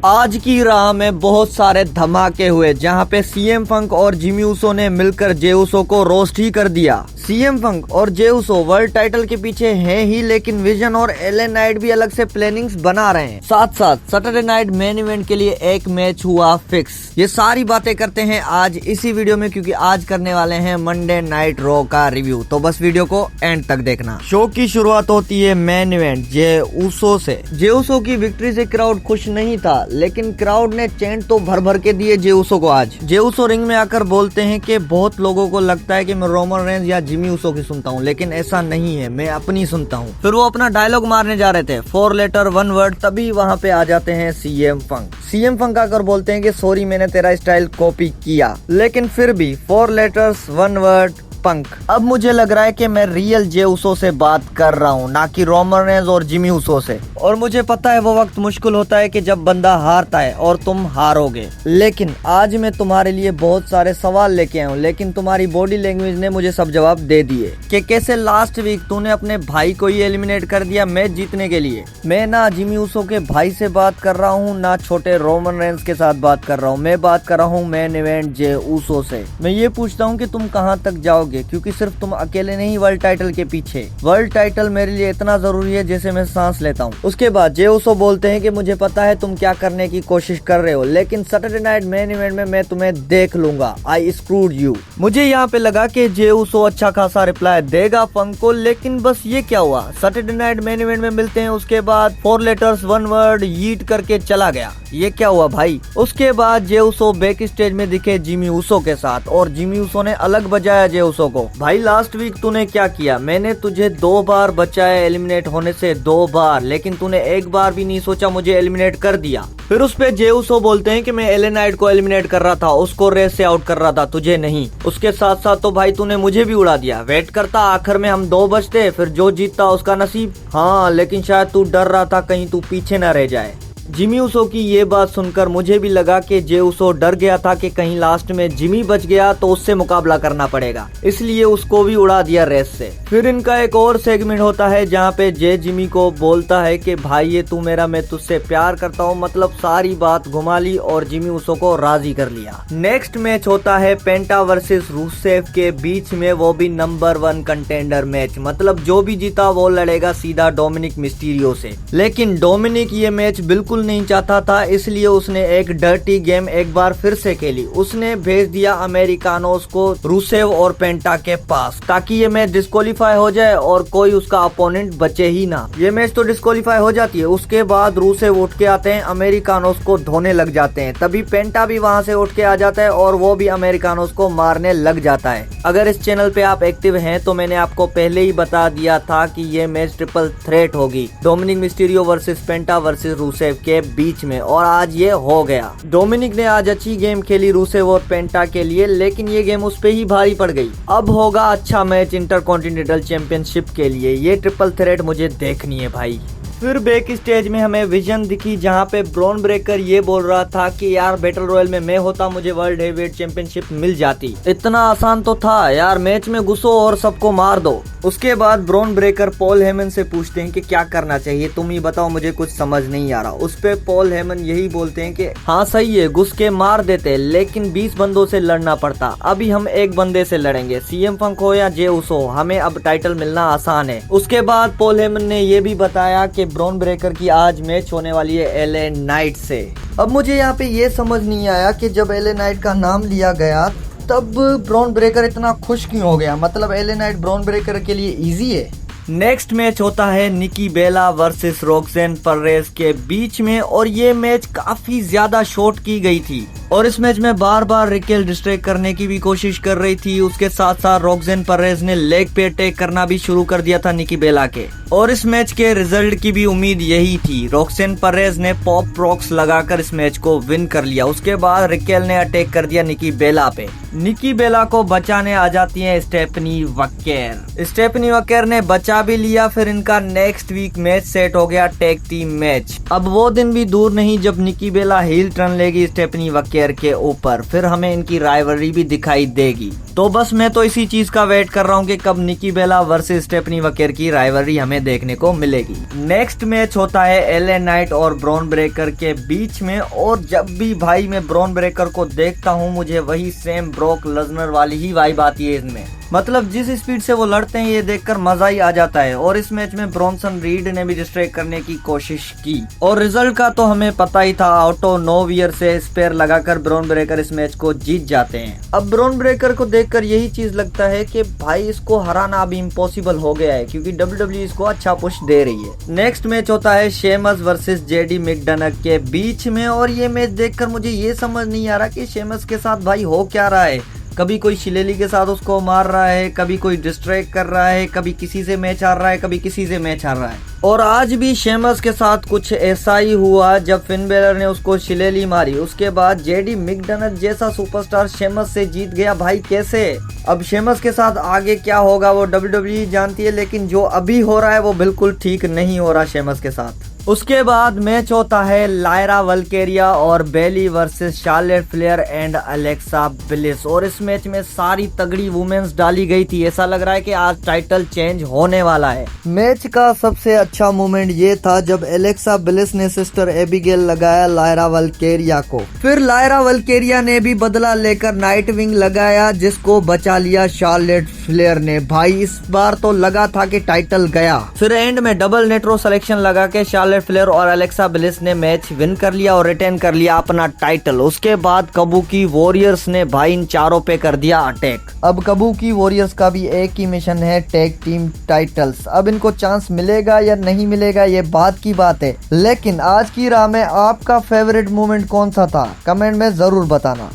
आज की राह में बहुत सारे धमाके हुए जहां पे सीएम फंक और जिमी ऊसो ने मिलकर जे ऊसो को रोस्ट ही कर दिया। सीएम फंक और जे ऊसो वर्ल्ड टाइटल के पीछे हैं ही, लेकिन विजन और एले नाइट भी अलग से प्लानिंग्स बना रहे हैं। साथ साथ सैटरडे नाइट मेन इवेंट के लिए एक मैच हुआ फिक्स। ये सारी बातें करते हैं आज इसी वीडियो में, क्योंकि आज करने वाले हैं मंडे नाइट रॉ का रिव्यू। तो बस वीडियो को एंड तक देखना। शो की शुरुआत होती है मेन इवेंट जे ऊसो से। जे ऊसो की विक्ट्री से क्राउड खुश नहीं था, लेकिन क्राउड ने चैंट तो भर भर के दिए जे ऊसो को। आज जे ऊसो रिंग में आकर बोलते हैं कि बहुत लोगों को लगता है कि मैं रोमन रेंज या जिमी ऊसो की सुनता हूँ, लेकिन ऐसा नहीं है, मैं अपनी सुनता हूँ। फिर वो अपना डायलॉग मारने जा रहे थे, 4 लेटर 1 वर्ड, तभी वहाँ पे आ जाते हैं सीएम फंक। सीएम फंक आकर बोलते हैं कि सॉरी मैंने तेरा स्टाइल कॉपी किया, लेकिन फिर भी 4 लेटर्स 1 वर्ड पंक। अब मुझे लग रहा है कि मैं रियल जे ऊसो से बात कर रहा हूँ, ना कि रोमन रेंज और जिमी ऊसो से। और मुझे पता है वो वक्त मुश्किल होता है कि जब बंदा हारता है और तुम हारोगे, लेकिन आज मैं तुम्हारे लिए बहुत सारे सवाल लेके आया हूँ, लेकिन तुम्हारी बॉडी लैंग्वेज ने मुझे सब जवाब दे दिए कि कैसे लास्ट वीक तूने अपने भाई को ही एलिमिनेट कर दिया मैच जीतने के लिए। मैं ना जिमी ऊसो के भाई से बात कर रहा हूँ, ना छोटे रोमन रेंज के साथ बात कर रहा हूँ, मैं बात कर रहा हूँ मेन इवेंट जे ऊसो से। मैं ये पूछता हूँ कि तुम कहाँ तक जाओगे, क्योंकि सिर्फ तुम अकेले नहीं वर्ल्ड टाइटल के पीछे। वर्ल्ड टाइटल मेरे लिए इतना जरूरी है जैसे मैं सांस लेता हूँ। उसके बाद जे ऊसो बोलते हैं कि मुझे पता है तुम क्या करने की कोशिश कर रहे हो, लेकिन सैटरडे नाइट मेन इवेंट में मैं तुम्हें देख लूंगा। आई स्क्रूड यू। मुझे यहाँ पे लगा कि जे ऊसो अच्छा खासा रिप्लाई देगा फंक को, लेकिन बस ये क्या हुआ, सैटरडे नाइट मेन इवेंट में मिलते हैं, उसके बाद 4 लेटर्स 1 वर्ड यीट करके चला गया। ये क्या हुआ भाई। उसके बाद जे ऊसो बैक स्टेज में दिखे जिमी ऊसो के साथ, और जिमी ऊसो ने अलग बजाया जे ऊसो को। भाई लास्ट वीक तूने क्या किया, मैंने तुझे 2 बार बचाया एलिमिनेट होने से, 2 बार, लेकिन तूने एक बार भी नहीं सोचा मुझे एलिमिनेट कर दिया। फिर उस पे जे ऊसो बोलते हैं कि मैं एले नाइट को एलिमिनेट कर रहा था, उसको रेस से आउट कर रहा था, तुझे नहीं। उसके साथ साथ तो भाई तूने मुझे भी उड़ा दिया। वेट करता, आखिर में हम 2 बचते, फिर जो जीतता उसका नसीब। हाँ, लेकिन शायद तू डर रहा था कहीं तू पीछे न रह जाए। जिमी ऊसो की ये बात सुनकर मुझे भी लगा कि जे ऊसो डर गया था कि कहीं लास्ट में जिमी बच गया तो उससे मुकाबला करना पड़ेगा, इसलिए उसको भी उड़ा दिया रेस से। फिर इनका एक और सेगमेंट होता है जहाँ पे जे जिमी को बोलता है कि भाई ये तू मेरा, मैं तुझसे प्यार करता हूँ, मतलब सारी बात घुमा ली और जिमी ऊसो को राजी कर लिया। नेक्स्ट मैच होता है पेंटा वर्सेस रूसेव के बीच में, वो भी नंबर 1 कंटेंडर मैच, मतलब जो भी जीता वो लड़ेगा सीधा डोमिनिक मिस्टीरियो से। लेकिन डोमिनिक ये मैच बिल्कुल नहीं चाहता था, इसलिए उसने एक डर्टी गेम एक बार फिर से खेली। उसने भेज दिया अमेरिकानोस को रूसेव और पेंटा के पास, ताकि ये मैच डिस्क्वालीफाई हो जाए और कोई उसका अपोनेंट बचे ही ना। ये मैच तो डिस्क्वालीफाई हो जाती है। उसके बाद रूसेव उठ के आते हैं, अमेरिकानोस को धोने लग जाते हैं, तभी पेंटा भी वहां से उठ के आ जाता है और वो भी अमेरिकानोस को मारने लग जाता है। अगर इस चैनल पे आप एक्टिव हैं तो मैंने आपको पहले ही बता दिया था कि ये मैच ट्रिपल थ्रेट होगी, डोमिनिक मिस्टीरियो वर्सेस पेंटा वर्सेस रूसेव के बीच में, और आज ये हो गया। डोमिनिक ने आज अच्छी गेम खेली रूसेव और पेंटा के लिए, लेकिन ये गेम उस पे ही भारी पड़ गई। अब होगा अच्छा मैच इंटरकॉन्टिनेंटल चैंपियनशिप के लिए, ये ट्रिपल थ्रेट मुझे देखनी है भाई। फिर बैक स्टेज में हमें विजन दिखी जहाँ पे ब्रॉन ब्रेकर ये बोल रहा था कि यार बैटल रॉयल में मैं होता मुझे वर्ल्ड हेवीवेट चैंपियनशिप मिल जाती, इतना आसान तो था यार, मैच में घुसो और सबको मार दो। उसके बाद ब्रॉन ब्रेकर पॉल हेमन से पूछते हैं कि क्या करना चाहिए, तुम ही बताओ, मुझे कुछ समझ नहीं आ रहा। उस पे पॉल हेमन यही बोलते हैं कि हाँ सही है, घुस के मार देते, लेकिन 20 बंदों से लड़ना पड़ता, अभी हम एक बंदे से लड़ेंगे, सीएम फंक हो या जे ऊसो, हमें अब टाइटल मिलना आसान है। उसके बाद पॉल हेमन ने ये भी बताया कि ब्रॉन ब्रेकर की आज मैच होने वाली है एले नाइट से। अब मुझे यहाँ पे ये समझ नहीं आया कि जब एले नाइट का नाम लिया गया तब ब्रॉन ब्रेकर इतना खुश क्यों हो गया, मतलब एले नाइट ब्रॉन ब्रेकर के लिए इजी है। नेक्स्ट मैच होता है निकी बेला वर्सेस रॉक्सेन पररेज के बीच में, और ये मैच काफी ज्यादा शॉर्ट की गई थी, और इस मैच में बार बार रिकेल डिस्ट्रैक्ट करने की भी कोशिश कर रही थी। उसके साथ साथ रॉक्सेन पररेज ने लेग पे अटैक करना भी शुरू कर दिया था निकी बेला के, और इस मैच के रिजल्ट की भी उम्मीद यही थी। रॉक्सेन पररेज ने पॉप रॉक्स लगाकर इस मैच को विन कर लिया। उसके बाद रिकेल ने अटैक कर दिया निकी बेला पे। निकी बेला को बचाने आ जाती है स्टेफनी वकेर। स्टेफनी वकेर ने बचा भी लिया। फिर इनका नेक्स्ट वीक मैच सेट हो गया टैग टीम मैच। अब वो दिन भी दूर नहीं जब निकी बेला हील टर्न लेगी स्टेफनी वकेर वकेर के ऊपर, फिर हमें इनकी राइवलरी भी दिखाई देगी। तो बस मैं तो इसी चीज का वेट कर रहा हूँ कि कब निकी बेला वर्सेस स्टेफनी वकेर की राइवलरी हमें देखने को मिलेगी। नेक्स्ट मैच होता है एलए नाइट और ब्रॉन ब्रेकर के बीच में, और जब भी भाई मैं ब्रॉन ब्रेकर को देखता हूँ मुझे वही सेम ब्रॉक लेसनर वाली ही वाइब आती है इसमें। मतलब जिस स्पीड से वो लड़ते हैं ये देखकर मजा ही आ जाता है। और इस मैच में ब्रॉनसन रीड ने भी डिस्ट्रैक्ट करने की कोशिश की, और रिजल्ट का तो हमें पता ही था, ऑटो नोवियर से स्पेयर लगाकर ब्रॉन ब्रेकर इस मैच को जीत जाते हैं। अब ब्रॉन ब्रेकर को देखकर यही चीज लगता है कि भाई इसको हराना अभी इम्पॉसिबल हो गया है, क्योंकि डब्ल्यूडब्ल्यूई इसको अच्छा पुश दे रही है। नेक्स्ट मैच होता है शेमस वर्सेस जेडी मिकडनक के बीच में, और ये मैच देखकर मुझे ये समझ नहीं आ रहा कि शेमस के साथ भाई हो क्या रहा है। कभी कोई शिलेली के साथ उसको मार रहा है, कभी कोई डिस्ट्रैक्ट कर रहा है, कभी किसी से मैच हार रहा है, कभी किसी से मैच हार रहा है। और आज भी शेमस के साथ कुछ ऐसा ही हुआ। जब फिन बेलर ने उसको शिलेली मारी उसके बाद जेडी मिकडनक जैसा सुपरस्टार शेमस से जीत गया। भाई कैसे? अब शेमस के साथ आगे क्या होगा वो डब्ल्यूडब्ल्यूई जानती है, लेकिन जो अभी हो रहा है वो बिल्कुल ठीक नहीं हो रहा शेमस के साथ। उसके बाद मैच होता है लायरा वल्केरिया और Bayley versus Charlotte Flair and Alexa Bliss, और इस मैच में सारी तगड़ी वुमेन्स डाली गई थी। ऐसा लग रहा है कि आज टाइटल चेंज होने वाला है। मैच का सबसे अच्छा मोमेंट ये था जब एलेक्सा ब्लिस ने सिस्टर एबिगेल लगाया लायरा वल्केरिया को, फिर लायरा वल्केरिया ने भी बदला लेकर नाइट विंग लगाया जिसको बचा लिया शार्लेट फ्लेयर ने। भाई इस बार तो लगा था कि टाइटल गया, फिर एंड में डबल नेट्रो सिलेक्शन लगा के शार्लेट फ्लेयर और अलेक्सा ब्लिस ने मैच विन कर लिया और रिटेन कर लिया अपना टाइटल। उसके बाद कबूकी वॉरियर्स ने भाई इन चारों पे कर दिया अटैक। अब कबूकी वॉरियर्स का भी एक ही मिशन है, टैग टीम टाइटल्स। अब इनको चांस मिलेगा या नहीं मिलेगा ये बात की बात है, लेकिन आज की राह में आपका फेवरेट मोमेंट कौन सा था कमेंट में जरूर बताना।